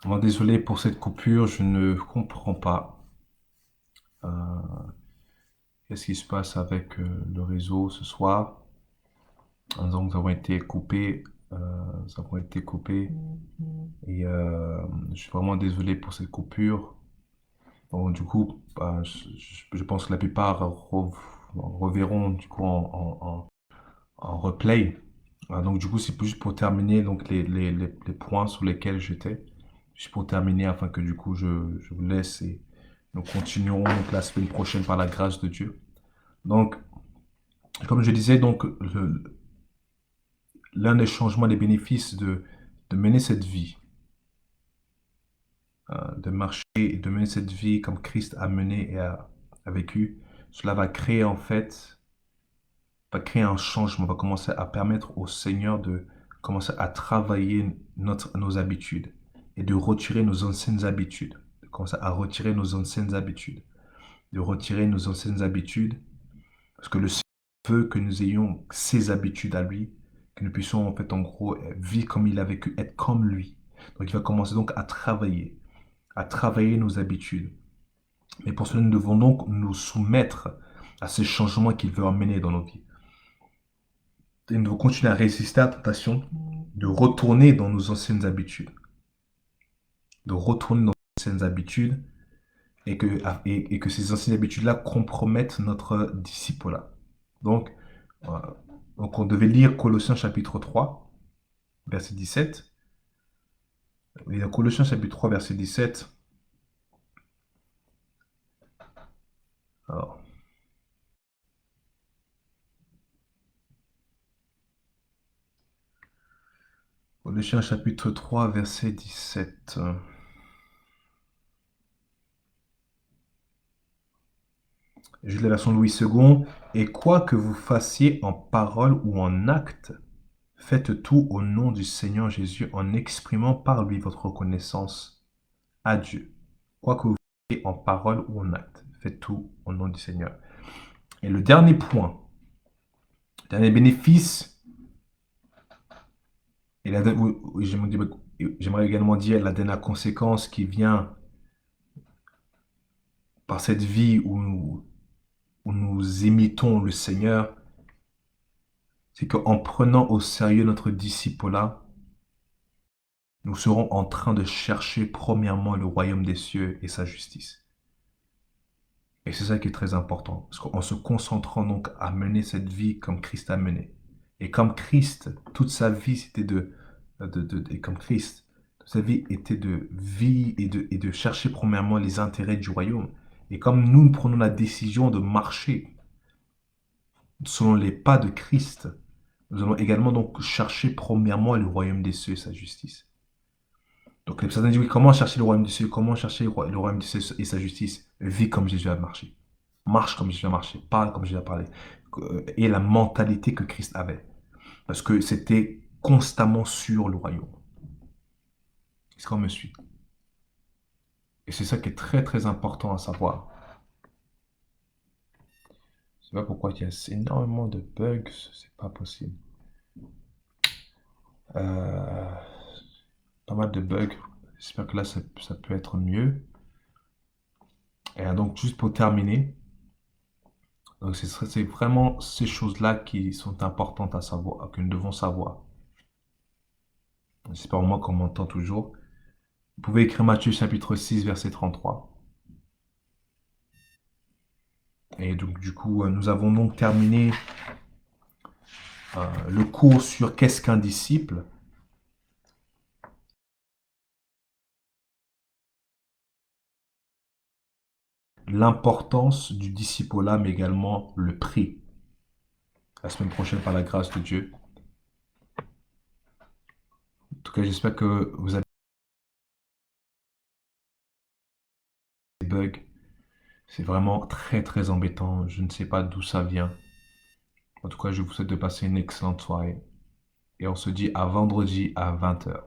Vraiment désolé pour cette coupure, je ne comprends pas. Qu'est-ce qui se passe avec le réseau ce soir? Donc, nous avons été coupés. Nous avons été coupés. Et je suis vraiment désolé pour cette coupure. Bon, du coup, je pense que la plupart reverront du coup en replay. Donc, du coup, c'est juste pour terminer donc, les points sur lesquels j'étais. Juste pour terminer afin que du coup, je vous laisse et nous continuerons donc, la semaine prochaine par la grâce de Dieu. Donc, comme je disais, donc, l'un des changements, des bénéfices de mener cette vie, de marcher et de mener cette vie comme Christ a mené et a vécu, cela va créer en fait, va créer un changement, va commencer à permettre au Seigneur de commencer à travailler nos habitudes et de retirer nos anciennes habitudes, de commencer à retirer nos anciennes habitudes, de retirer nos anciennes habitudes, parce que le Seigneur veut que nous ayons ses habitudes à lui, que nous puissions en fait en gros vivre comme il a vécu, être comme lui. Donc il va commencer donc à travailler nos habitudes. Mais pour cela, nous devons donc nous soumettre à ces changements qu'il veut emmener dans nos vies. Et nous devons continuer à résister à la tentation de retourner dans nos anciennes habitudes. De retourner dans nos anciennes habitudes et que ces anciennes habitudes-là compromettent notre disciple-là. Donc, euh, donc, on devait lire Colossiens chapitre 3, verset 17. Et dans Colossiens chapitre 3, verset 17, alors, Colossiens chapitre 3, verset 17. J'ai la version Louis II. Et quoi que vous fassiez en parole ou en acte, faites tout au nom du Seigneur Jésus en exprimant par lui votre reconnaissance à Dieu. Quoi que vous fassiez en parole ou en acte, faites tout au nom du Seigneur. Et le dernier point, le dernier bénéfice, et j'aimerais également dire la dernière conséquence qui vient par cette vie où nous imitons le Seigneur, c'est qu'en prenant au sérieux notre disciple-là, nous serons en train de chercher premièrement le royaume des cieux et sa justice. Et c'est ça qui est très important, parce qu'en se concentrant donc à mener cette vie comme Christ a mené, et comme Christ, toute sa vie c'était et comme Christ, toute sa vie était de vie et de chercher premièrement les intérêts du royaume. Et comme nous prenons la décision de marcher selon les pas de Christ, nous allons également donc chercher premièrement le royaume des cieux et sa justice. Donc les personnes disent, oui, comment chercher le royaume des cieux, comment chercher le royaume des cieux et sa justice? Vis comme Jésus a marché. Marche comme Jésus a marché. Parle comme Jésus a parlé. Et la mentalité que Christ avait. Parce que c'était constamment sur le royaume. Est-ce qu'on me suit? Et c'est ça qui est très très important à savoir. Je sais pas pourquoi il y a énormément de bugs, c'est pas possible. Euh, Pas mal de bugs. J'espère que là ça peut être mieux. Et donc juste pour terminer, donc c'est vraiment ces choses-là qui sont importantes à savoir, que nous devons savoir. J'espère au moins qu'on m'entend toujours. Vous pouvez écrire Matthieu chapitre 6, verset 33. Et donc du coup, nous avons donc terminé le cours sur qu'est-ce qu'un disciple. L'importance du disciple-là, mais également le prix. La semaine prochaine, par la grâce de Dieu. En tout cas, j'espère que vous avez des bugs. C'est vraiment très très embêtant. Je ne sais pas d'où ça vient. En tout cas, je vous souhaite de passer une excellente soirée. Et on se dit à vendredi à 20 h.